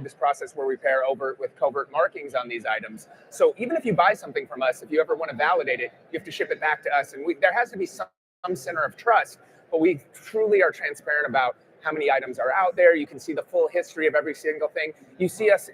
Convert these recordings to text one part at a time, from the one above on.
this process where we pair overt with covert markings on these items. So even if you buy something from us, if you ever want to validate it, you have to ship it back to us. And there has to be some center of trust, but we truly are transparent about how many items are out there. You can see the full history of every single thing. You see us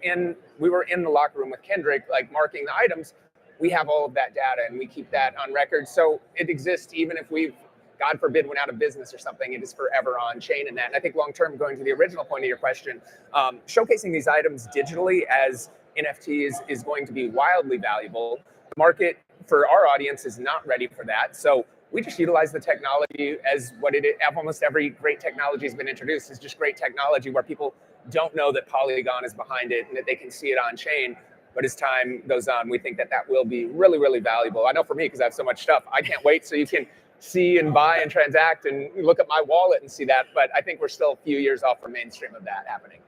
we were in the locker room with Kendrick, like marking the items. We have all of that data and we keep that on record. So it exists even if we've, God forbid, went out of business or something, it is forever on chain in that. And I think long-term, going to the original point of your question, showcasing these items digitally as NFTs is going to be wildly valuable. The market for our audience is not ready for that. So we just utilize the technology as what it is. Almost every great technology has been introduced is just great technology where people don't know that Polygon is behind it and that they can see it on chain. But as time goes on, we think that will be really, really valuable. I know for me, because I have so much stuff, I can't wait so you can see and buy and transact and look at my wallet and see that. But I think we're still a few years off from mainstream of that happening.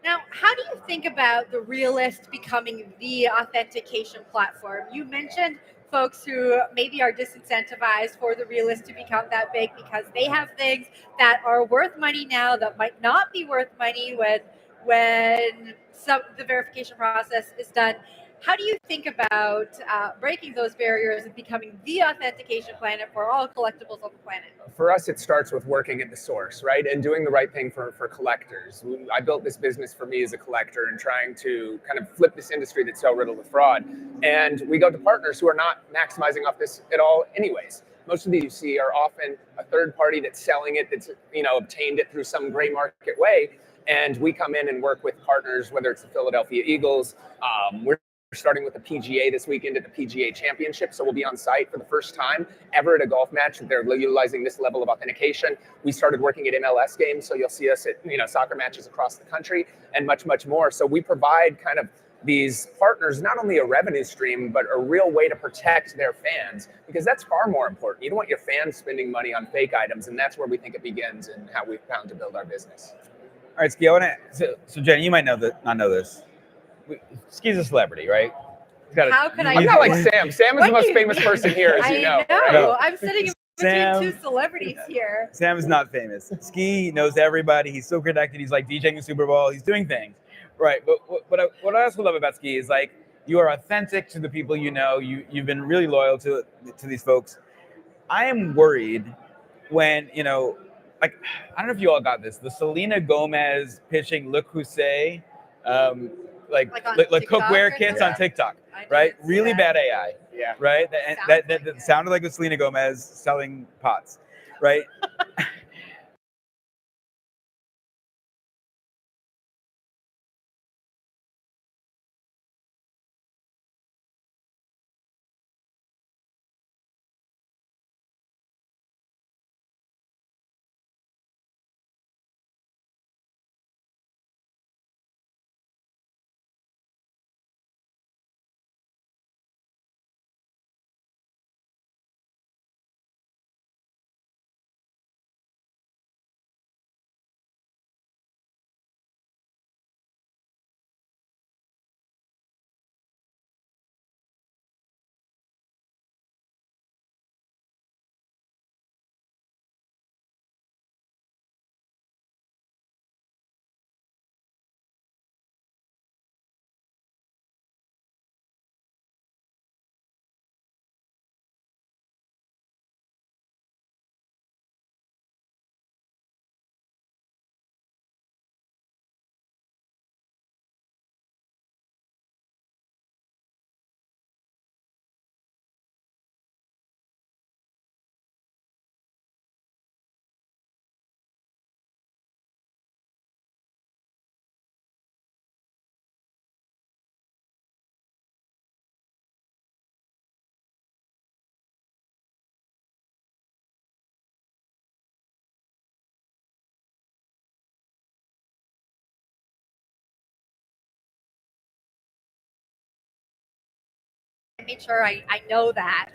Now, how do you think about the realist becoming the authentication platform? You mentioned folks who maybe are disincentivized for the realist to become that big because they have things that are worth money now that might not be worth money when the verification process is done. How do you think about breaking those barriers and becoming the authentication planet for all collectibles on the planet? For us, it starts with working at the source, right? And doing the right thing for collectors. I built this business for me as a collector and trying to kind of flip this industry that's so riddled with fraud. And we go to partners who are not maximizing off this at all anyways. Most of these you see are often a third party that's selling it, that's obtained it through some gray market way. And we come in and work with partners, whether it's the Philadelphia Eagles. We're starting with the PGA this weekend at the PGA Championship. So we'll be on site for the first time ever at a golf match. They're utilizing this level of authentication. We started working at MLS games. So you'll see us at soccer matches across the country and much, much more. So we provide kind of these partners not only a revenue stream, but a real way to protect their fans, because that's far more important. You don't want your fans spending money on fake items. And that's where we think it begins and how we've found to build our business. All right, Ski, so Jen, you might not know this. Ski's a celebrity, right? How could I? I'm not like Sam. Sam is the most famous person here, as you know. I know. Right? I'm sitting in between two celebrities here. Sam is not famous. Ski knows everybody. He's so connected. He's like DJing the Super Bowl. He's doing things, right? But what I also love about Ski is like you are authentic to the people you know. You've been really loyal to these folks. I am worried when like I don't know if you all got this. The Selena Gomez pitching "Look Who Say." Like cookware kits on TikTok, right? Really bad AI, right? That sounded like it was Selena Gomez selling pots, right? I made sure I know that.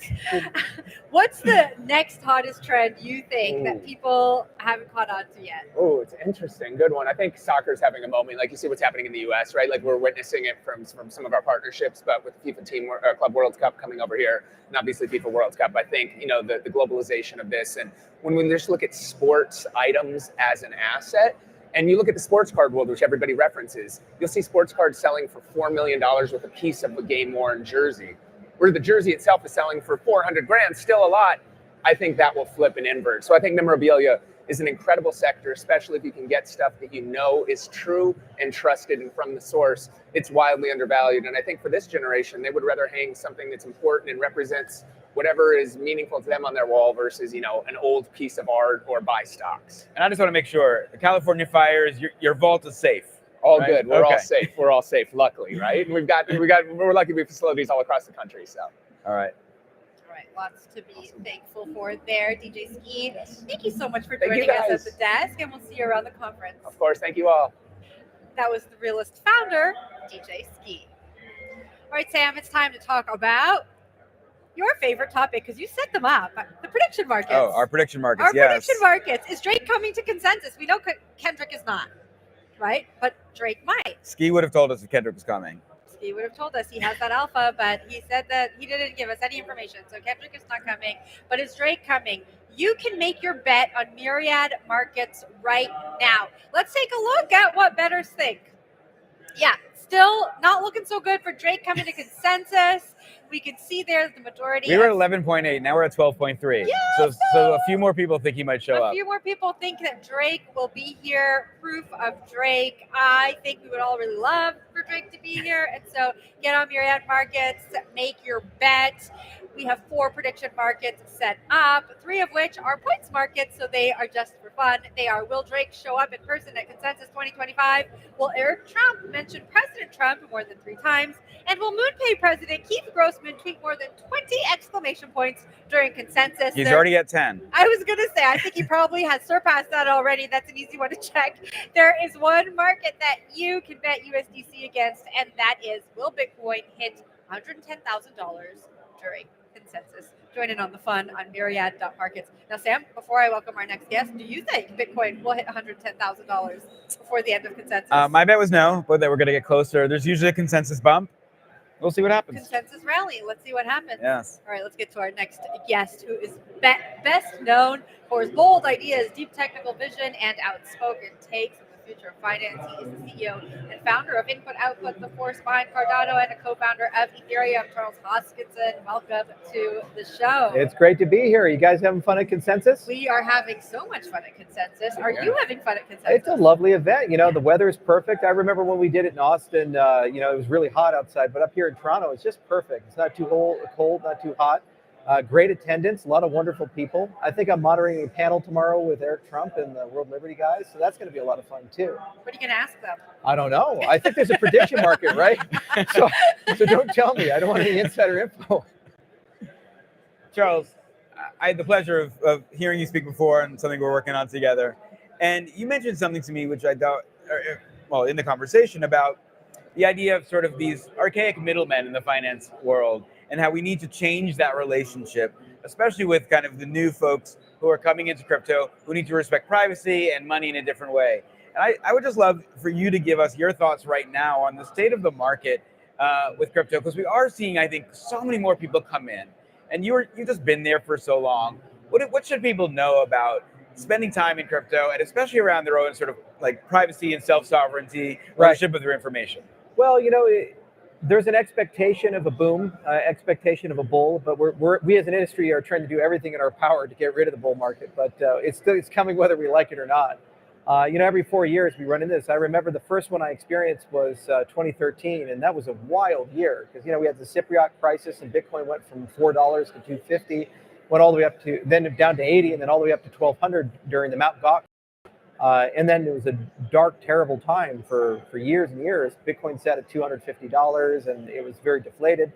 What's the next hottest trend you think that people haven't caught on to yet? Oh, it's interesting. Good one. I think soccer's having a moment. Like you see what's happening in the U.S., right? Like we're witnessing it from some of our partnerships, but with the FIFA Team Club World Cup coming over here, and obviously FIFA World Cup, I think, the globalization of this. And when we just look at sports items as an asset, And you look at the sports card world, which everybody references, you'll see sports cards selling for $4 million with a piece of a game-worn jersey, where the jersey itself is selling for 400 grand, still a lot. I think that will flip and invert. So I think memorabilia is an incredible sector, especially if you can get stuff that you know is true and trusted and from the source. It's wildly undervalued. And I think for this generation, they would rather hang something that's important and represents whatever is meaningful to them on their wall versus, you know, an old piece of art or buy stocks. And I just want to make sure, the California fires, your vault is safe. All right? good. We're Okay. all safe. We're all safe, luckily, right? We're lucky we have facilities all across the country. So, All right. All right, lots to be thankful for there, DJ Ski. yes. Thank you so much for Thank you, joining us at guys. the desk, and we'll see you around the conference. Of course, thank you all. That was the Realist founder, DJ Ski. All right, Sam, it's time to talk about your favorite topic, because you set them up, the prediction markets. Oh, our prediction markets, Our yes. prediction markets. Is Drake coming to consensus? We know Kendrick is not, right? But Drake might. Ski would have told us if Kendrick was coming. He would have told us he has that alpha, but he said that he didn't give us any information. So Kendrick is not coming, but is Drake coming? You can make your bet on Myriad Markets right now. Let's take a look at what bettors think. Yeah, still not looking so good for Drake coming to consensus. We can see there the majority. We were at 11.8, now we're at 12.3. Yeah, so a few more people think he might show A up. few more people think that Drake will be here. Proof of Drake. I think we would all really love for Drake to be here. And so get on Myriad Markets, make your bet. We have 4 prediction markets set up, 3 of which are points markets, so they are just for fun. They are: will Drake show up in person at Consensus 2025? Will Eric Trump mention President Trump more than 3 times? And will MoonPay President Keith Grossman tweet more than 20 exclamation points during Consensus? He's already at 10. I was going to say, I think he probably has surpassed that already. That's an easy one to check. There is one market that you can bet USDC against, and that is: will Bitcoin hit $110,000 during Consensus? Join in on the fun on myriad.markets. Now, Sam, before I welcome our next guest, do you think Bitcoin will hit $110,000 before the end of Consensus? My bet was no, but that we're going to get closer. There's usually a consensus bump. We'll see what happens. Consensus rally. Let's see what happens. Yes. All right, let's get to our next guest, who is best known for his bold ideas, deep technical vision, and outspoken takes on the future of finance. He is the CEO and founder of Input Output, the force behind Cardano, and a co-founder of Ethereum. Charles Hoskinson, welcome to the show. It's great to be here. You guys having fun at Consensus? We are having so much fun at Consensus. Are you having fun at Consensus? It's a lovely event. You know, the weather is perfect. I remember when we did it in Austin, you know, it was really hot outside, but up here in Toronto, it's just perfect. It's not too cold, not too hot. Great attendance, a lot of wonderful people. I think I'm moderating a panel tomorrow with Eric Trump and the World Liberty guys, so that's going to be a lot of fun too. What are you going to ask them? I don't know. I think there's a prediction market, right? So don't tell me. I don't want any insider info. Charles, I had the pleasure of hearing you speak before on something we're working on together. And you mentioned something to me, which I thought, well, in the conversation about the idea of sort of these archaic middlemen in the finance world and how we need to change that relationship, especially with kind of the new folks who are coming into crypto, who need to respect privacy and money in a different way. And I would just love for you to give us your thoughts right now on the state of the market with crypto, because we are seeing, I think, so many more people come in. And you've just been there for so long. What should people know about spending time in crypto, and especially around their own sort of like privacy and self-sovereignty, ownership of their information? Well, you know, there's an expectation of a boom, expectation of a bull, but we as an industry are trying to do everything in our power to get rid of the bull market. But it's coming whether we like it or not. You know, every 4 years we run into this. I remember the first one I experienced was 2013, and that was a wild year because, you know, we had the Cypriot crisis and Bitcoin went from $4 to $250, went all the way up to, then down to 80, and then all the way up to 1,200 during the Mt. Gox. And then it was a dark, terrible time for years and years. Bitcoin sat at $250, and it was very deflated.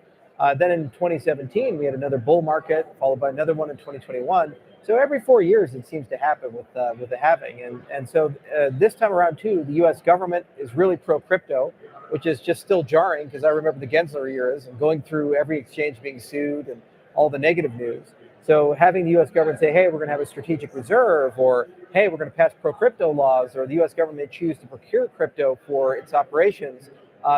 Then in 2017, we had another bull market, followed by another one in 2021. So every 4 years, it seems to happen with the halving. And so this time around, too, the U.S. government is really pro-crypto, which is just still jarring because I remember the Gensler years and going through every exchange being sued and all the negative news. So having the U.S. government say, hey, we're going to have a strategic reserve, or hey, we're going to pass pro-crypto laws, or the U.S. government may choose to procure crypto for its operations,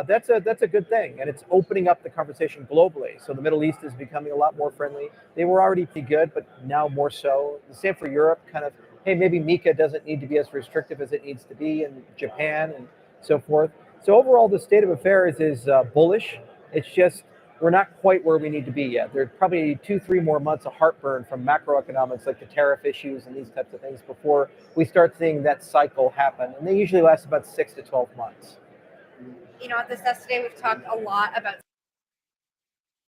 that's a good thing. And it's opening up the conversation globally. So the Middle East is becoming a lot more friendly. They were already pretty good, but now more so. The same for Europe, kind of hey, maybe Mika doesn't need to be as restrictive as it needs to be in Japan and so forth. So overall, the state of affairs is bullish. It's just we're not quite where we need to be yet. There's probably 2-3 more months of heartburn from macroeconomics like the tariff issues and these types of things before we start seeing that cycle happen. And they usually last about 6 to 12 months. You know, at this desk today, we've talked a lot about